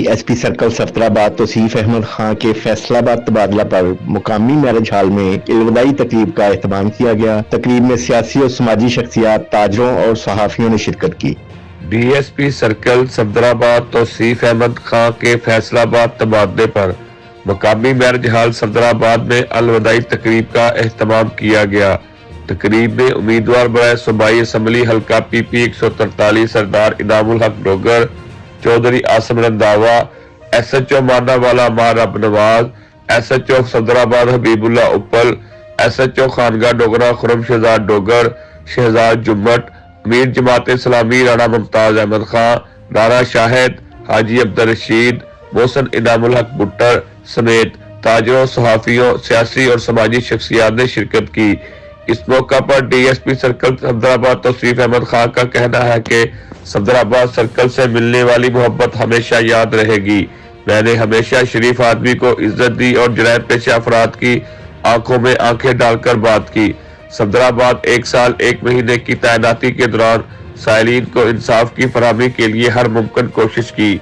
DSP circle Safdarabad Tausif Ahmad खां के फैसलाबाद तबादला पर मुकामी मैरिज हॉल में इल्वदाई तकरीब का एहतमाम किया गया। तकरीब में सियासी और समाजी शख्सियात, ताजरों और सहाफ़ियों ने शिरकत की। DSP सर्कल सफदराबाद तौसीफ अहमद खां के फैसलाबाद तबादले पर मुकामी मैरिज हॉल सफदराबाद में अलविदाई तकरीब का एहतमाम किया गया। तकरीब में उम्मीदवार बराए सूबाई असम्बली हल्का PP 143 सरदार इनामुल हक डोगर, चौधरी आसम रंधावा, SHO मानावाला मारब नवाज, SHO सफदराबाद हबीबुल्ला उपल, SHO खानगा डोगरा खुरम शहजाद डोगर, शहजाद जुम्मट, अमीर जमात इस्लामी राणा मुमताज अहमद खां, राणा शाहिद, हाजी अब्दुल रशीद, मोहसन इनामुल हक बुट्टर समेत ताजरों, सहाफियों, सियासी और समाजी शख्सियात ने शिरकत की। इस मौका पर DSP सर्कल सफदराबाद तौसीफ अहमद खां का कहना है कि सफदराबाद सर्कल से मिलने वाली मोहब्बत हमेशा याद रहेगी। मैंने हमेशा शरीफ आदमी को इज्जत दी और जराए पेशा अफराद की आंखों में आंखें डालकर बात की। सफदराबाद 1 साल 1 महीने की तैनाती के दौरान साइलिन को इंसाफ की फराहमी के लिए हर मुमकिन कोशिश की।